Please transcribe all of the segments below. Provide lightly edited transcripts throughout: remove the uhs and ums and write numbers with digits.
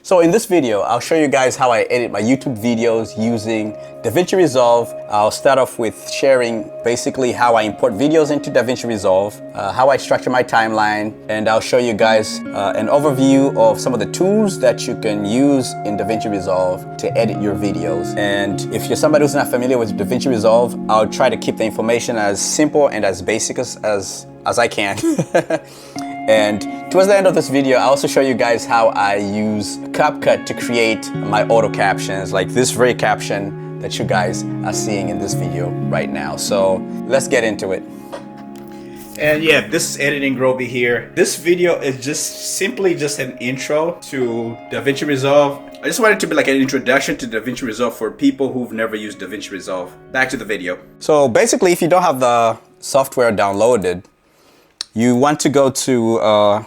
So in this video, I'll show you guys how I edit my YouTube videos using Davinci Resolve. I'll start off with sharing basically how I import videos into Davinci Resolve, how I structure my timeline, and I'll show you guys an overview of some of the tools that you can use in Davinci Resolve to edit your videos. And if you're somebody who's not familiar with Davinci Resolve, I'll try to keep the information as simple and as basic as I can. And towards the end of this video, I'll also show you guys how I use CapCut to create my auto captions, like this very caption that you guys are seeing in this video right now. So let's get into it. And yeah, this is Editing Groby here. This video is just simply an intro to Davinci Resolve. I just wanted to be like an introduction to Davinci Resolve for people who've never used Davinci Resolve. Back to the video. So basically, if you don't have the software downloaded, you want to go to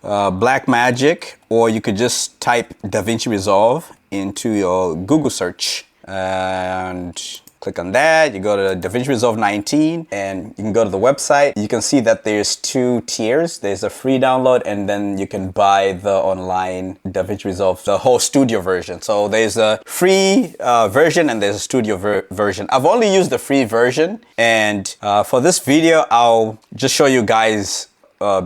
Blackmagic, or you could just type Davinci Resolve into your Google search and click on that. You go to Davinci Resolve 19 and you can go to the website. You can see that there's two tiers. There's a free download, and then you can buy the online Davinci Resolve, the whole studio version. So there's a free version and there's a studio version. I've only used the free version, and for this video, I'll just show you guys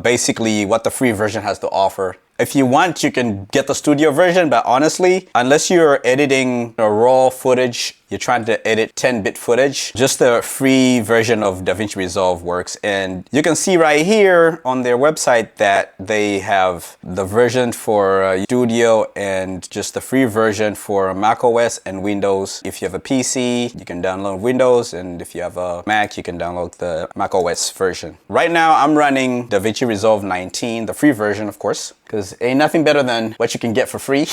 basically what the free version has to offer. If you want, you can get the studio version, but honestly, unless you're editing a raw footage, you're trying to edit 10-bit footage, just the free version of Davinci Resolve works. And you can see right here on their website that they have the version for Studio and just the free version for Mac OS and Windows. If you have a PC, you can download Windows, and if you have a Mac, you can download the Mac OS version. Right now, I'm running Davinci Resolve 19, the free version, of course, because ain't nothing better than what you can get for free.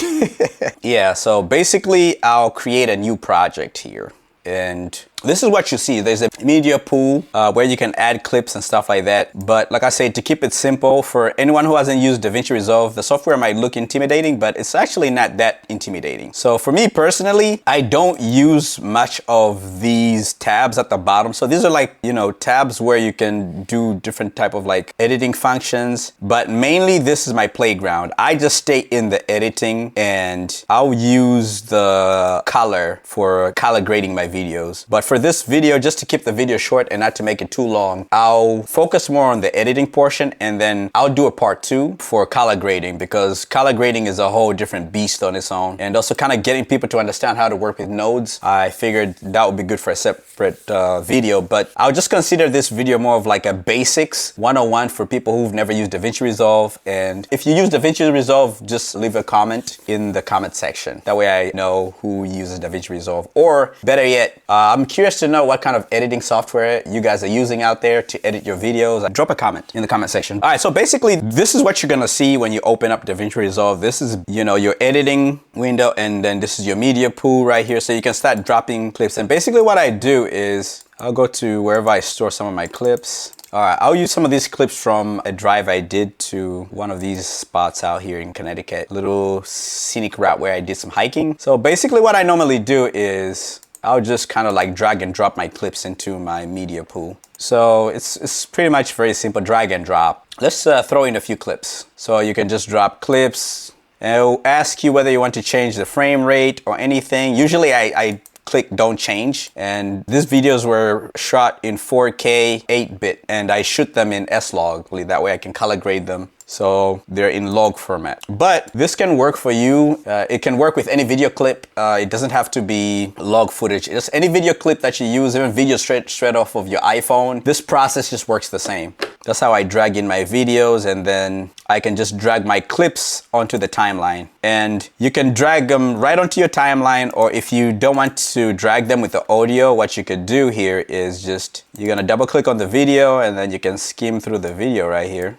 Yeah, so basically, I'll create a new project here, and this is what you see. There's a media pool where you can add clips and stuff like that. But like I said, to keep it simple, for anyone who hasn't used Davinci Resolve, the software might look intimidating, but it's actually not that intimidating. So for me personally, I don't use much of these tabs at the bottom. So these are like, you know, tabs where you can do different type of like editing functions, but mainly this is my playground. I just stay in the editing, and I'll use the color for color grading my videos. But for this video, just to keep the video short and not to make it too long, I'll focus more on the editing portion, and then I'll do a part 2 for color grading, because color grading is a whole different beast on its own. And also kind of getting people to understand how to work with nodes. I figured that would be good for a separate video, but I'll just consider this video more of like a basics 101 for people who've never used Davinci Resolve. And if you use Davinci Resolve, just leave a comment in the comment section. That way I know who uses Davinci Resolve. Or better yet, I'm curious to know what kind of editing software you guys are using out there to edit your videos. Drop a comment in the comment section. All right, so basically this is what you're gonna see when you open up Davinci Resolve. This is, you know, your editing window, and then this is your media pool right here. So you can start dropping clips. And basically what I do is I'll go to wherever I store some of my clips. All right, I'll use some of these clips from a drive I did to one of these spots out here in Connecticut, little scenic route where I did some hiking. So basically what I normally do is I'll just kind of like drag and drop my clips into my media pool. So it's pretty much very simple, drag and drop. Let's throw in a few clips. So you can just drop clips, and it'll ask you whether you want to change the frame rate or anything. Usually I click don't change, and these videos were shot in 4K 8-bit, and I shoot them in S-Log. That way I can color grade them, so they're in log format. But this can work for you. It can work with any video clip. It doesn't have to be log footage. Just any video clip that you use, even video straight off of your iPhone. This process just works the same. That's how I drag in my videos, and then I can just drag my clips onto the timeline. And you can drag them right onto your timeline, or if you don't want to drag them with the audio, what you could do here is just, you're gonna double click on the video, and then you can skim through the video right here.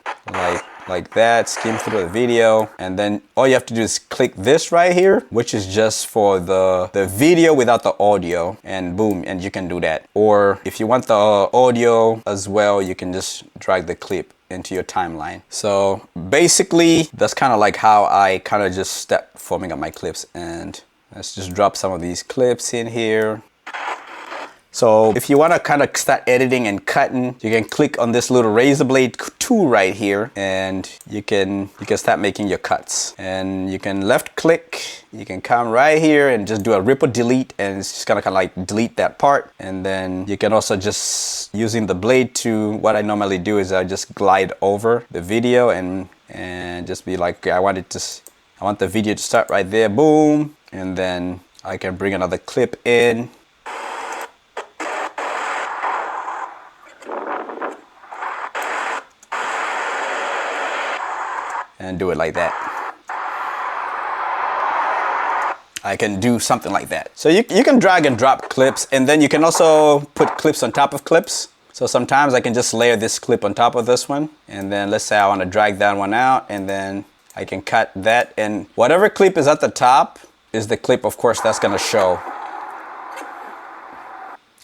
Like that, skim through the video, and then all you have to do is click this right here, which is just for the video without the audio, and boom, and you can do that. Or if you want the audio as well, you can just drag the clip into your timeline. So basically, that's kind of like how I kind of just step forming up my clips. And let's just drop some of these clips in here. So if you want to kind of start editing and cutting, you can click on this little razor blade tool right here, and you can start making your cuts. And you can left click, you can come right here and just do a ripple delete, and it's just gonna kind of like delete that part. And then you can also just using the blade to, what I normally do is I just glide over the video and just be like, okay, I want the video to start right there, boom, and then I can bring another clip in. And do it like that. I can do something like that. So you can drag and drop clips, and then you can also put clips on top of clips. So sometimes I can just layer this clip on top of this one, and then let's say I want to drag that one out, and then I can cut that, and whatever clip is at the top is the clip, of course, that's going to show.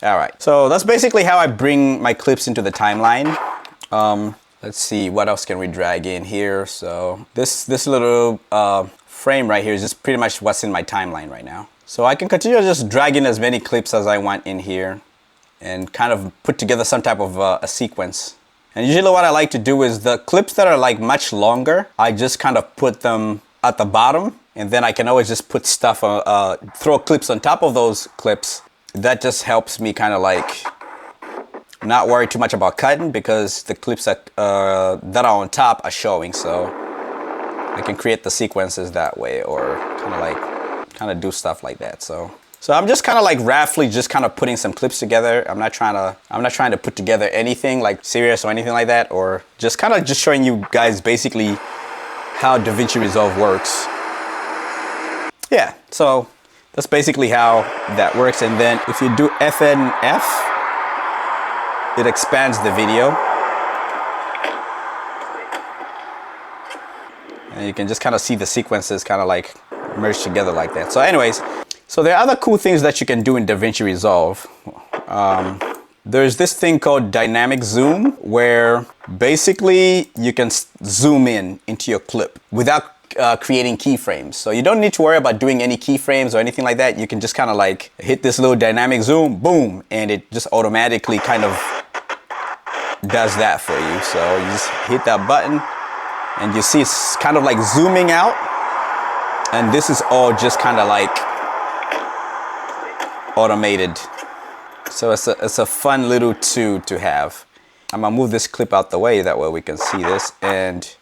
All right, so that's basically how I bring my clips into the timeline. Let's see, what else can we drag in here? So this little frame right here is just pretty much what's in my timeline right now. So I can continue just dragging as many clips as I want in here and kind of put together some type of a sequence. And usually what I like to do is the clips that are like much longer, I just kind of put them at the bottom, and then I can always just put stuff, throw clips on top of those clips. That just helps me kind of like not worry too much about cutting, because the clips that are on top are showing, so I can create the sequences that way, or kind of do stuff like that. So I'm just kind of like roughly just kind of putting some clips together. I'm not trying to put together anything like serious or anything like that, or just kind of just showing you guys basically how Davinci Resolve works. Yeah, so that's basically how that works. And then if you do FNF, it expands the video, and you can just kind of see the sequences kind of like merge together like that. So anyways, so there are other cool things that you can do in Davinci Resolve. There's this thing called dynamic zoom, where basically you can zoom in into your clip without creating keyframes. So you don't need to worry about doing any keyframes or anything like that. You can just kind of like hit this little dynamic zoom, boom, and it just automatically kind of does that for you. So you just hit that button, and you see it's kind of like zooming out, and this is all just kind of like automated. So it's a fun little tool to have. I'm gonna move this clip out the way, that way we can see this, and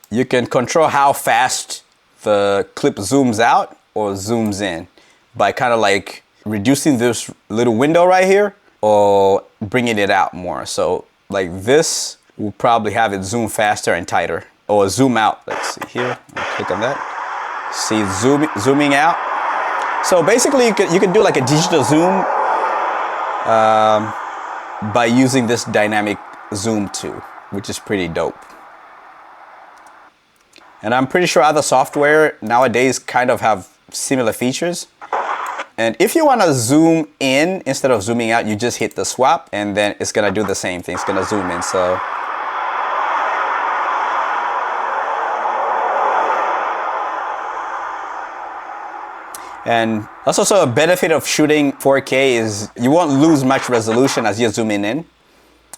you can control how fast the clip zooms out or zooms in by kind of like reducing this little window right here or bringing it out more. So like this will probably have it zoom faster and tighter, or zoom out. Let's see here, I'll click on that. See zooming out. So basically you can do like a digital zoom by using this dynamic zoom tool, which is pretty dope. And I'm pretty sure other software nowadays kind of have similar features. And if you want to zoom in instead of zooming out, you just hit the swap, and then it's gonna do the same thing. It's gonna zoom in. So and that's also a benefit of shooting 4K is you won't lose much resolution as you're zooming in.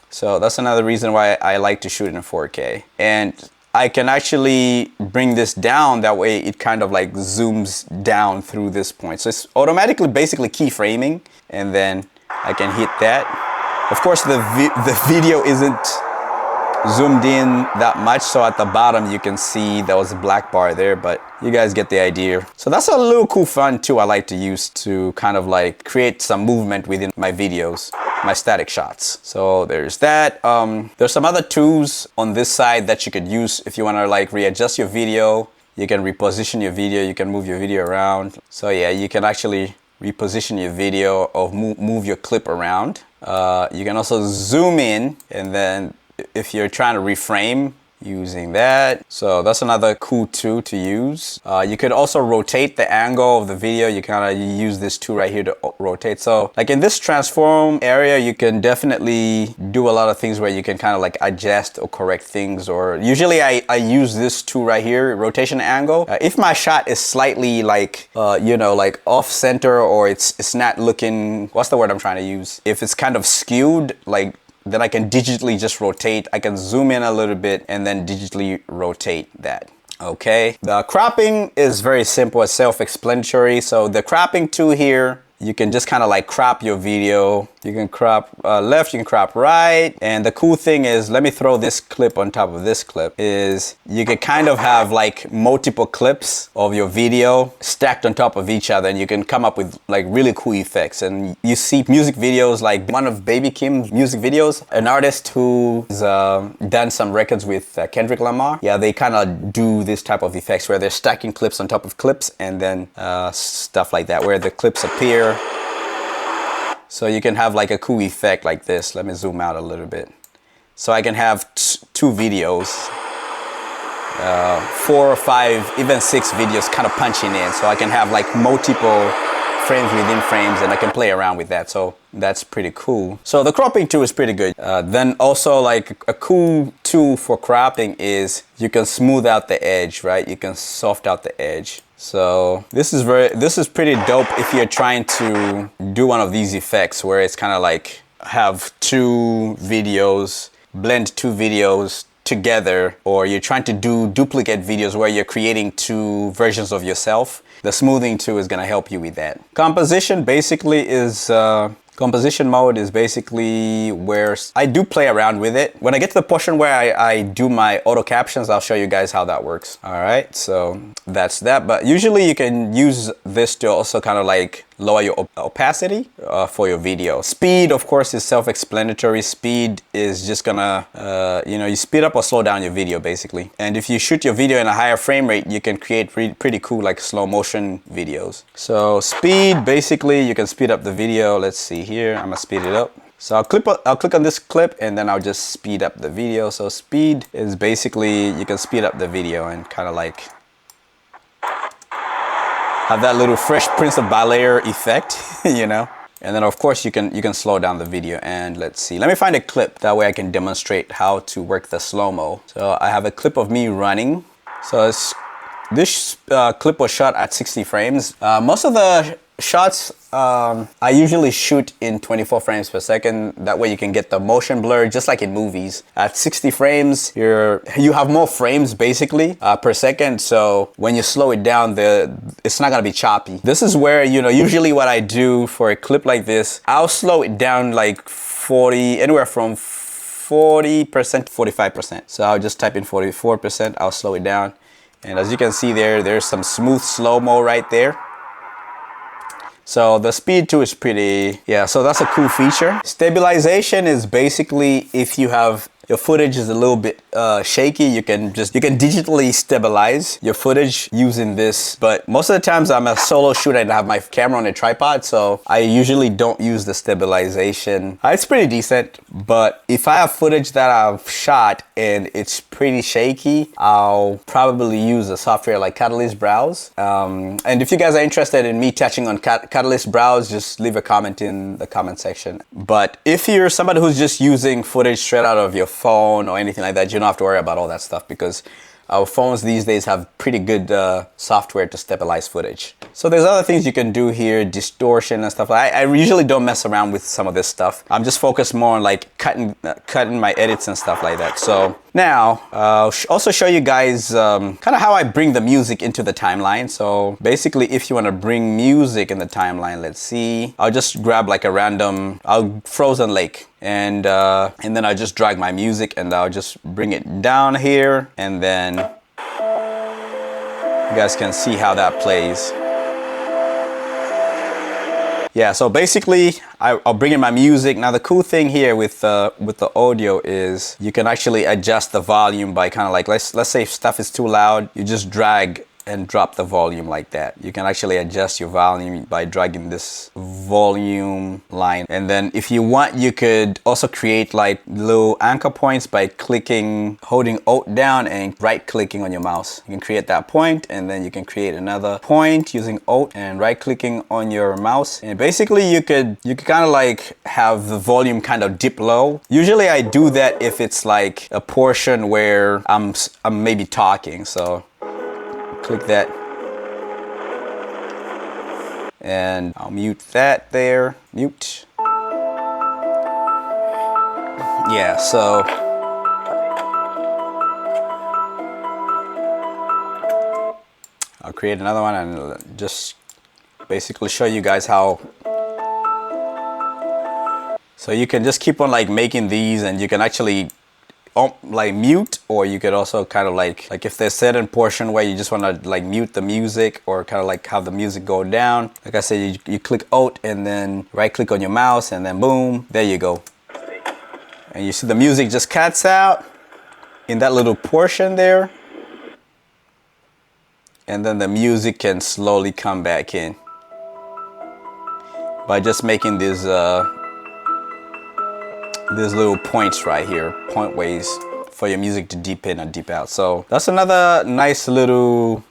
So that's another reason why I like to shoot in 4K. And I can actually bring this down, that way it kind of like zooms down through this point. So it's automatically basically keyframing, and then I can hit that. Of course the video isn't zoomed in that much, so at the bottom you can see there was a black bar there, but you guys get the idea. So that's a little cool fun too I like to use to kind of like create some movement within my videos, my static shots. So there's that. There's some other tools on this side that you could use if you want to like readjust your video. You can reposition your video, you can move your video around. So yeah, you can actually reposition your video or move your clip around. You can also zoom in, and then if you're trying to reframe using that. So that's another cool tool to use. You could also rotate the angle of the video. You kind of use this tool right here to rotate. So like in this transform area, you can definitely do a lot of things where you can kind of like adjust or correct things. Or usually I use this tool right here, rotation angle. If my shot is slightly like, you know, like off center, or it's not looking, what's the word I'm trying to use? If it's kind of skewed, like, then I can digitally just rotate. I can zoom in a little bit and then digitally rotate that. Okay, the cropping is very simple. It's self-explanatory. So the cropping tool here, you can just kind of like crop your video. You can crop left, you can crop right. And the cool thing is, let me throw this clip on top of this clip, is you can kind of have like multiple clips of your video stacked on top of each other, and you can come up with like really cool effects. And you see music videos, like one of Baby Kim's music videos, an artist who's done some records with Kendrick Lamar. Yeah, they kind of do this type of effects where they're stacking clips on top of clips, and then stuff like that, where the clips appear. So you can have like a cool effect like this. Let me zoom out a little bit. So I can have two videos, 4 or 5, even 6 videos kind of punching in. So I can have like multiple frames within frames, and I can play around with that. So that's pretty cool. So the cropping tool is pretty good. Then also like a cool tool for cropping is you can smooth out the edge, right? You can soft out the edge. So this is pretty dope if you're trying to do one of these effects where it's kind of like have 2 videos, blend 2 videos together, or you're trying to do duplicate videos where you're creating 2 versions of yourself. The smoothing tool is going to help you with that. Composition basically is composition mode is basically where I do play around with it. When I get to the portion where I do my auto captions, I'll show you guys how that works. All right, so that's that. But usually you can use this to also kind of like lower your opacity for your video. Speed, of course, is self-explanatory. Speed is just gonna, you know, you speed up or slow down your video basically. And if you shoot your video in a higher frame rate, you can create pretty cool like slow motion videos. So speed, basically you can speed up the video. Let's see here, I'm gonna speed it up. So I'll click on this clip and then I'll just speed up the video. So speed is basically, you can speed up the video and kind of like have that little Fresh Prince of Bel-Air effect, you know. And then of course you can slow down the video. And let's see, let me find a clip, that way I can demonstrate how to work the slow-mo. So I have a clip of me running. So this clip was shot at 60 frames. Most of the shots I usually shoot in 24 frames per second. That way you can get the motion blur just like in movies. At 60 frames, you have more frames basically per second. So when you slow it down, it's not gonna be choppy. This is where, you know, usually what I do for a clip like this, I'll slow it down like 40, anywhere from 40% to 45%. So I'll just type in 44%, I'll slow it down. And as you can see there's some smooth slow-mo right there. So the speed too is pretty, yeah, so that's a cool feature. Stabilization is basically if you have your footage is a little bit shaky, you can digitally stabilize your footage using this. But most of the times I'm a solo shooter and I have my camera on a tripod, so I usually don't use the stabilization. It's pretty decent, but if I have footage that I've shot and it's pretty shaky, I'll probably use a software like Catalyst Browse. And if you guys are interested in me touching on Catalyst Browse, just leave a comment in the comment section. But if you're somebody who's just using footage straight out of your phone or anything like that, you don't have to worry about all that stuff because our phones these days have pretty good software to stabilize footage. So there's other things you can do here, distortion and stuff. I usually don't mess around with some of this stuff. I'm just focused more on like cutting my edits and stuff like that. So now I'll also show you guys kind of how I bring the music into the timeline. So basically, if you want to bring music in the timeline, let's see, I'll just grab like a random frozen lake. And then I just drag my music and I'll just bring it down here, and then you guys can see how that plays. Yeah, so basically I'll bring in my music. Now the cool thing here with the audio is you can actually adjust the volume by kind of like, let's say if stuff is too loud, you just drag and drop the volume like that. You can actually adjust your volume by dragging this volume line. And then if you want, you could also create like little anchor points by holding Alt down and right clicking on your mouse. You can create that point, and then you can create another point using Alt and right clicking on your mouse. And basically you could kind of like have the volume kind of dip low. Usually I do that if it's like a portion where I'm maybe talking. So click that and I'll mute that there. Mute. Yeah, so I'll create another one and just basically show you guys how. So you can just keep on like making these, and you can actually like mute, or you could also kind of like if there's certain portion where you just want to like mute the music, or kind of like have the music go down. Like I said, you click Alt and then right click on your mouse, and then boom, there you go. And you see the music just cuts out in that little portion there. And then the music can slowly come back in by just making these little points right here, point ways for your music to deep in and deep out. So that's another nice little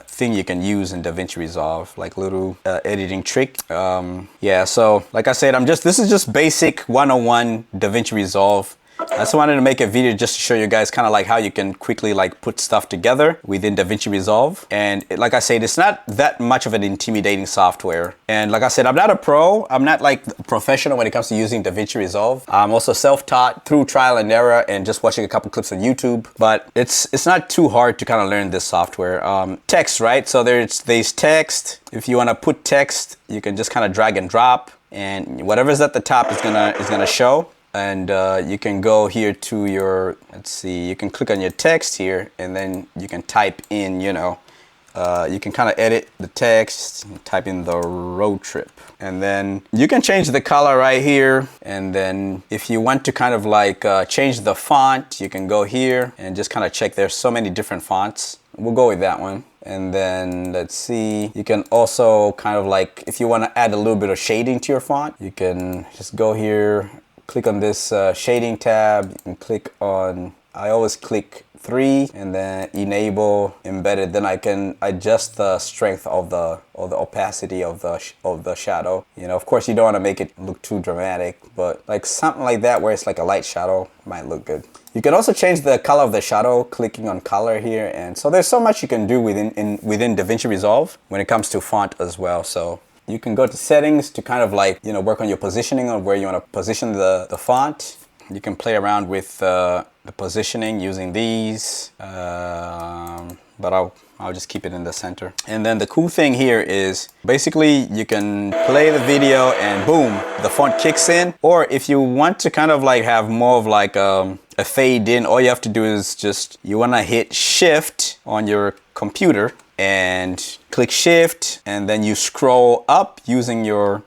thing you can use in Davinci Resolve, like little editing trick. Yeah, so like I said, this is just basic 101 Davinci Resolve. I just wanted to make a video just to show you guys kind of like how you can quickly like put stuff together within Davinci Resolve. And like I said, it's not that much of an intimidating software. And like I said, I'm not a pro. I'm not like a professional when it comes to using Davinci Resolve. I'm also self-taught through trial and error and just watching a couple clips on YouTube. But it's not too hard to kind of learn this software. Text, right? So there's text. If you want to put text, you can just kind of drag and drop, and whatever's at the top is gonna show. And you can go here to your, let's see, you can click on your text here, and then you can type in, you can kind of edit the text, type in the road trip. And then you can change the color right here. And then if you want to kind of like change the font, you can go here and just kind of check. There's so many different fonts. We'll go with that one. And then let's see, you can also kind of like, if you want to add a little bit of shading to your font, you can just go here, click on this shading tab. You can click on, I always click 3 and then enable embedded. Then I can adjust the strength of the opacity of the shadow. Of course you don't want to make it look too dramatic, but like something like that where it's like a light shadow might look good. You can also change the color of the shadow clicking on color here. And so there's so much you can do within Davinci Resolve when it comes to font as well. So you can go to settings to kind of like, work on your positioning of where you want to position the font. You can play around with the positioning using these, but I'll just keep it in the center. And then the cool thing here is basically you can play the video and boom, the font kicks in. Or if you want to kind of like have more of like a fade in, all you have to do is you want to hit Shift on your computer and click Shift, and then you scroll up using the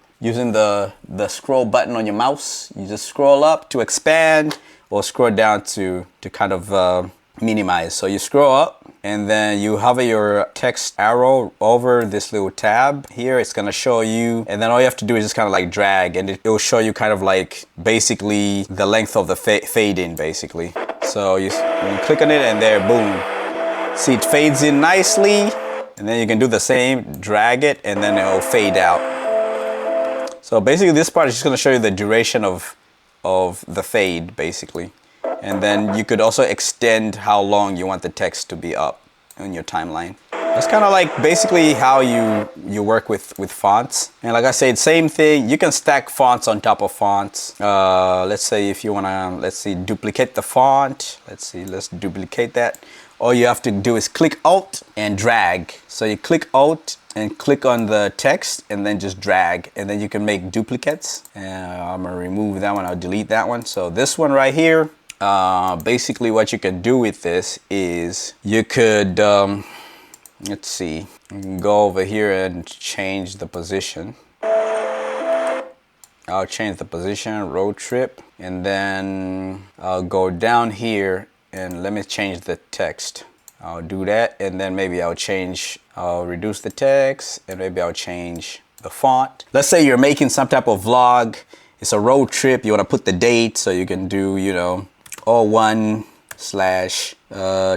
scroll button on your mouse. You just scroll up to expand, or scroll down to kind of minimize. So you scroll up, and then you hover your text arrow over this little tab here. It's gonna show you, and then all you have to do is just kind of like drag, and it will show you kind of like basically the length of the fade in basically. So you click on it, and there, boom. See, it fades in nicely, and then you can do the same, drag it, and then it'll fade out. So basically this part is just gonna show you the duration of the fade basically. And then you could also extend how long you want the text to be up in your timeline. That's kind of like basically how you work with fonts. And like I said, same thing, you can stack fonts on top of fonts. Let's say if you wanna, duplicate the font. Let's duplicate that. All you have to do is click Alt and drag. So you click Alt and click on the text and then just drag, and then you can make duplicates. And I'm gonna remove that one, I'll delete that one. So this one right here, basically what you can do with this is you could, let's see, you can go over here and change the position. I'll change the position, road trip, and then I'll go down here and let me change the text. I'll do that, and then maybe I'll reduce the text, and maybe I'll change the font. Let's say you're making some type of vlog. It's a road trip. You want to put the date, so you can do, you know, 01/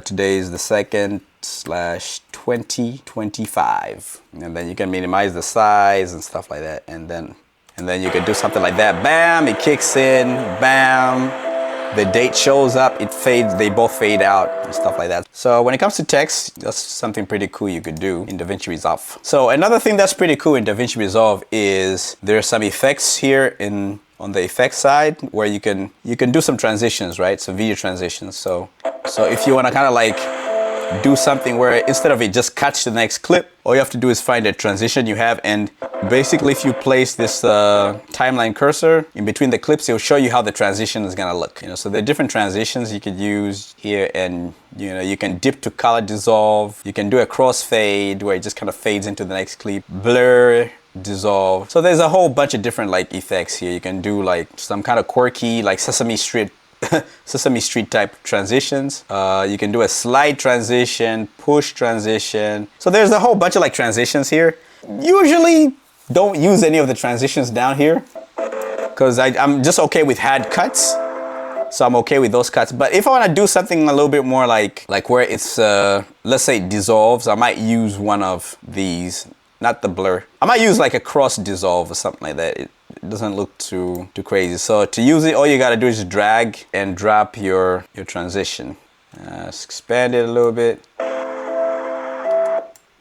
today is the 2nd / 2025, and then you can minimize the size and stuff like that, and then you can do something like that. Bam, it kicks in. Bam, the date shows up, it fades, they both fade out and stuff like that. So when it comes to text, that's something pretty cool you could do in Davinci Resolve. So another thing that's pretty cool in Davinci Resolve is there's some effects here on the effects side where you can do some transitions, right? So video transitions. So if you want to kind of like do something where instead of it just cuts to the next clip, all you have to do is find a transition you have, and basically if you place this timeline cursor in between the clips, it'll show you how the transition is gonna look. You know, so there are different transitions you could use here, and you know, you can dip to color dissolve, you can do a crossfade where it just kind of fades into the next clip, blur, dissolve. So there's a whole bunch of different like effects here. You can do like some kind of quirky like Sesame Street type transitions. You can do a slide transition, push transition. So there's a whole bunch of like transitions here. Usually don't use any of the transitions down here because I'm just okay with hard cuts. So I'm okay with those cuts. But if I want to do something a little bit more like where it's let's say dissolves, I might use one of these, not the blur. I might use like a cross dissolve or something like that. It doesn't look too crazy. So to use it, all you got to do is drag and drop your transition. Let's expand it a little bit.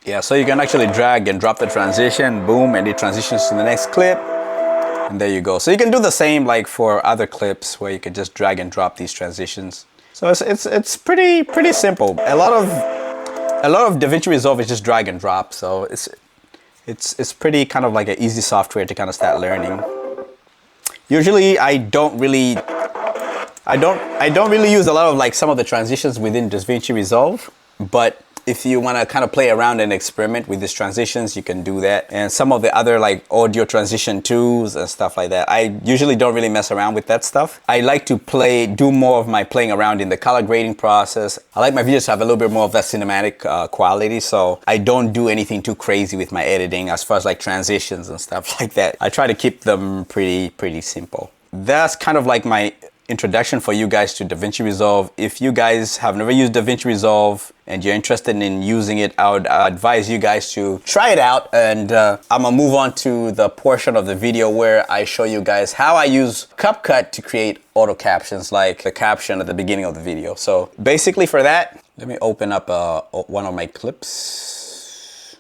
Yeah, so you can actually drag and drop the transition, boom, and it transitions to the next clip. And there you go. So you can do the same like for other clips where you can just drag and drop these transitions. So it's pretty simple. A lot of Davinci Resolve is just drag and drop. So it's pretty kind of like an easy software to kind of start learning. Usually I don't really use a lot of like some of the transitions within Davinci Resolve, but if you want to kind of play around and experiment with these transitions, you can do that. And some of the other like audio transition tools and stuff like that, I usually don't really mess around with that stuff. I like to do more of my playing around in the color grading process. I like my videos to have a little bit more of that cinematic quality, so I don't do anything too crazy with my editing as far as like transitions and stuff like that. I try to keep them pretty simple. That's kind of like my introduction for you guys to Davinci Resolve. If you guys have never used Davinci Resolve and you're interested in using it, I would advise you guys to try it out. And I'm gonna move on to the portion of the video where I show you guys how I use CapCut to create auto captions, like the caption at the beginning of the video. So basically for that, let me open up one of my clips.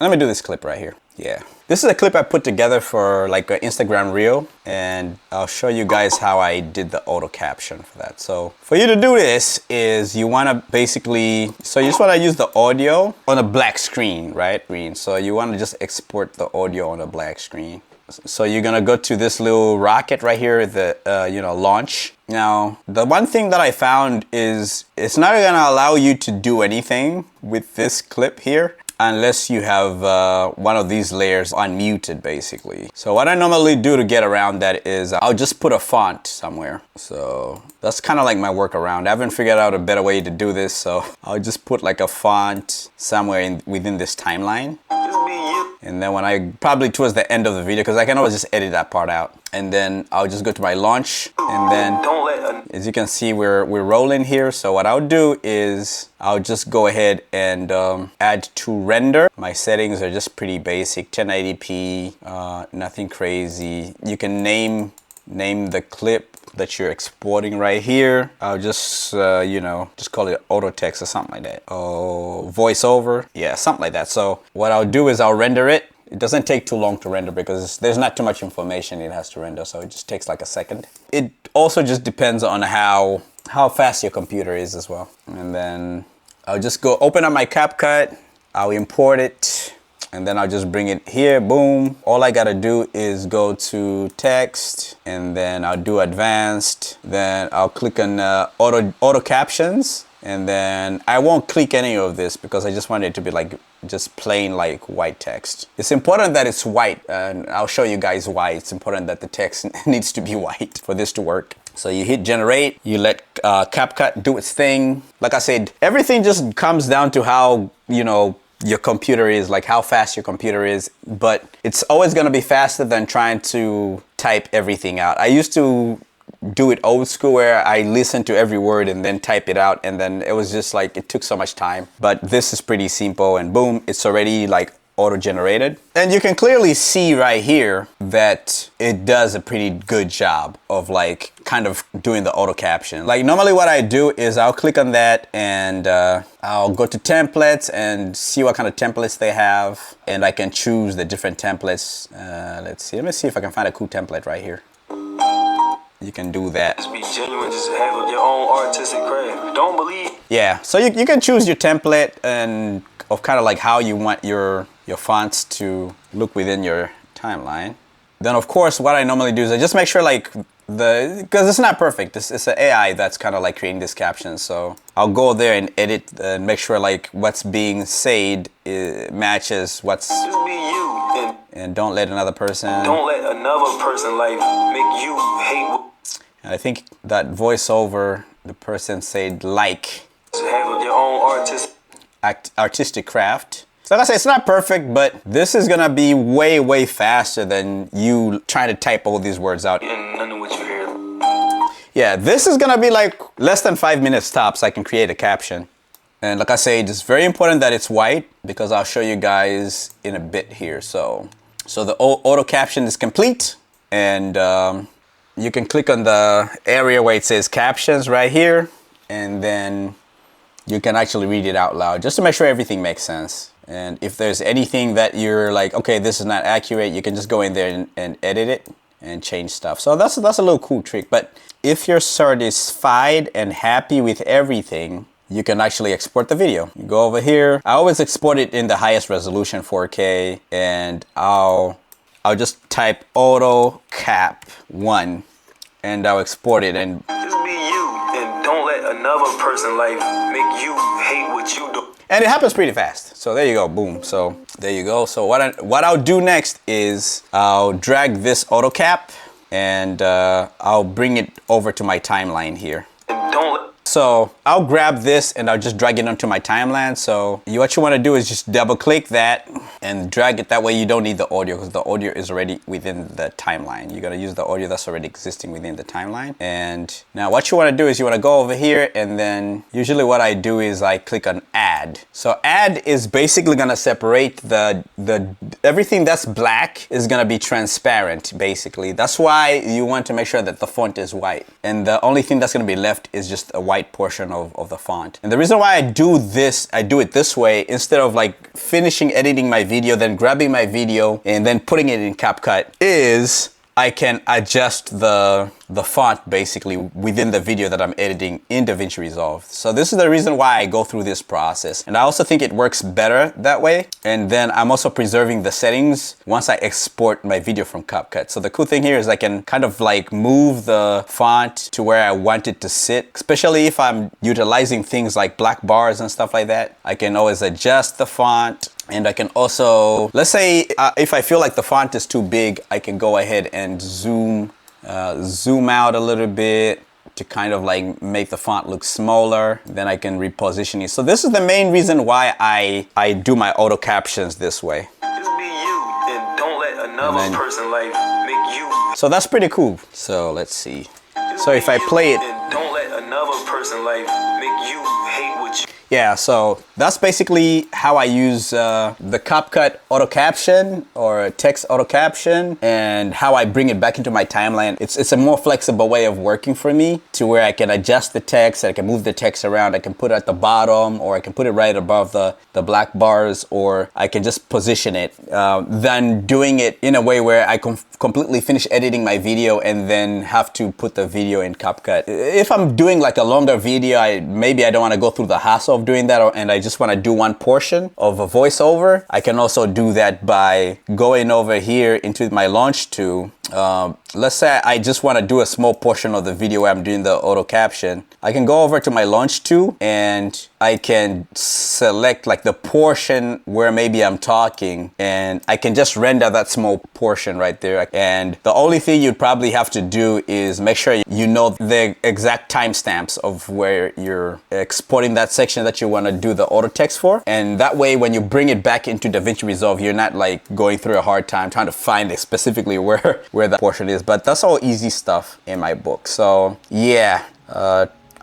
Let me do this clip right here. Yeah, this is a clip I put together for like an Instagram reel, and I'll show you guys how I did the auto caption for that. So for you to do this is you want to basically, so you just want to use the audio on a black screen, right? So you want to just export the audio on a black screen. So you're gonna go to this little rocket right here, the launch. Now, the one thing that I found is it's not gonna allow you to do anything with this clip here unless you have one of these layers unmuted, basically. So what I normally do to get around that is I'll just put a font somewhere. So that's kind of like my workaround. I haven't figured out a better way to do this, so I'll just put like a font somewhere within this timeline. And then when probably towards the end of the video, because I can always just edit that part out. And then I'll just go to my launch, and then as you can see, we're rolling here. So what I'll do is I'll just go ahead and add to render. My settings are just pretty basic, 1080p, nothing crazy. You can name the clip that you're exporting right here. I'll just just call it auto text or something like that. Oh, voiceover, yeah, something like that. So what I'll do is I'll render it. It doesn't take too long to render because there's not too much information it has to render, so it just takes like a second. It also just depends on how fast your computer is as well. And then I'll just go open up my CapCut, I'll import it, and then I'll just bring it here, boom. All I gotta do is go to text, and then I'll do advanced, then I'll click on auto captions, and then I won't click any of this because I just want it to be like just plain like white text. It's important that it's white, and I'll show you guys why it's important that the text needs to be white for this to work. So you hit generate, you let CapCut do its thing. Like I said, everything just comes down to how, you know, your computer is, like how fast your computer is, but it's always going to be faster than trying to type everything out. I used to do it old school where I listened to every word and then type it out, and then it was just like, it took so much time. But this is pretty simple, and boom, it's already like auto-generated. And you can clearly see right here that it does a pretty good job of like kind of doing the auto caption. Like normally what I do is I'll click on that and I'll go to templates and see what kind of templates they have, and I can choose the different templates. Let me see if I can find a cool template right here. You can do that. Just be genuine, just have your own artistic craft. Don't believe. Yeah, so you can choose your template and of kind of like how you want your fonts to look within your timeline. Then of course what I normally do is I just make sure like because it's not perfect. It's an AI that's kind of like creating this caption. So I'll go there and edit and make sure like what's being said matches what's. Just be you. And don't let another person. Don't let another person like make you hate. I think that voiceover, the person said like. Have your own artistic craft. So like I say, it's not perfect, but this is gonna be way, way faster than you trying to type all these words out. And none of what you hear. Yeah, this is gonna be like less than 5 minutes tops. I can create a caption. And like I say, it's very important that it's white because I'll show you guys in a bit here. So the auto caption is complete, and you can click on the area where it says captions right here, and then you can actually read it out loud just to make sure everything makes sense. And if there's anything that you're like, okay, this is not accurate, you can just go in there and edit it and change stuff. So that's a little cool trick. But if you're satisfied and happy with everything, you can actually export the video. You go over here. I always export it in the highest resolution, 4K, and I'll just type auto cap 1 and I'll export it. And just be you, and don't let another person like make you hate what you do. And it happens pretty fast. So there you go, boom. So there you go. So what I'll do next is I'll drag this auto cap and I'll bring it over to my timeline here. And so I'll grab this and I'll just drag it onto my timeline. So what you want to do is just double click that and drag it. That way you don't need the audio because the audio is already within the timeline. You're going to use the audio that's already existing within the timeline. And now what you want to do is you want to go over here, and then usually what I do is I click on add. So add is basically going to separate the everything that's black is going to be transparent basically. That's why you want to make sure that the font is white. And the only thing that's going to be left is just a white portion of the font. And the reason why I do it this way instead of like finishing editing my video, then grabbing my video and then putting it in CapCut, is I can adjust the font basically within the video that I'm editing in Davinci Resolve. So this is the reason why I go through this process. And I also think it works better that way. And then I'm also preserving the settings once I export my video from CapCut. So the cool thing here is I can kind of like move the font to where I want it to sit, especially if I'm utilizing things like black bars and stuff like that. I can always adjust the font. And I can also, let's say if I feel like the font is too big, I can go ahead and zoom out a little bit to kind of like make the font look smaller. Then I can reposition it. So this is the main reason why I do my auto captions this way. Just be you, and don't let another person like make you. So that's pretty cool. So let's see. So if I play it, and don't let another person like make you hate what you. Yeah, so that's basically how I use the CapCut auto caption or text auto caption, and how I bring it back into my timeline. It's a more flexible way of working for me, to where I can adjust the text, I can move the text around, I can put it at the bottom, or I can put it right above the black bars, or I can just position it, than doing it in a way where I can completely finish editing my video and then have to put the video in CapCut. If I'm doing like a longer video, maybe I don't want to go through the hassle of doing that, and I just want to do one portion of a voiceover. I can also do that by going over here into my launch tool. Let's say I just want to do a small portion of the video where I'm doing the auto caption. I can go over to my launch tool and I can select like the portion where maybe I'm talking, and I can just render that small portion right there. And the only thing you'd probably have to do is make sure you know the exact timestamps of where you're exporting that section that you want to do the auto text for. And that way, when you bring it back into Davinci Resolve, you're not like going through a hard time trying to find it specifically where that portion is. But that's all easy stuff in my book. So yeah,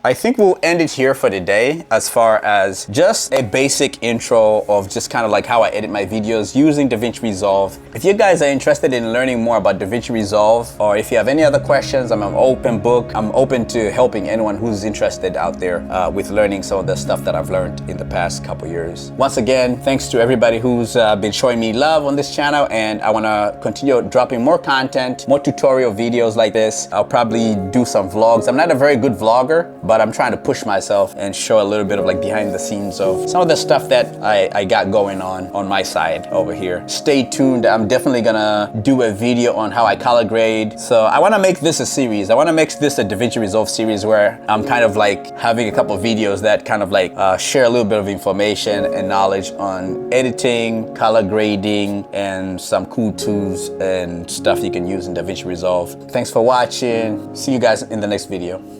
I think we'll end it here for today as far as just a basic intro of just kind of like how I edit my videos using Davinci Resolve. If you guys are interested in learning more about Davinci Resolve, or if you have any other questions, I'm an open book. I'm open to helping anyone who's interested out there with learning some of the stuff that I've learned in the past couple years. Once again, thanks to everybody who's been showing me love on this channel, and I want to continue dropping more content, more tutorial videos like this. I'll probably do some vlogs. I'm not a very good vlogger, but I'm trying to push myself and show a little bit of like behind the scenes of some of the stuff that I got going on my side over here. Stay tuned. I'm definitely gonna do a video on how I color grade. So I want to make this a series. I want to make this a Davinci Resolve series where I'm kind of like having a couple of videos that kind of like share a little bit of information and knowledge on editing, color grading, and some cool tools and stuff you can use in Davinci Resolve. Thanks for watching. See you guys in the next video.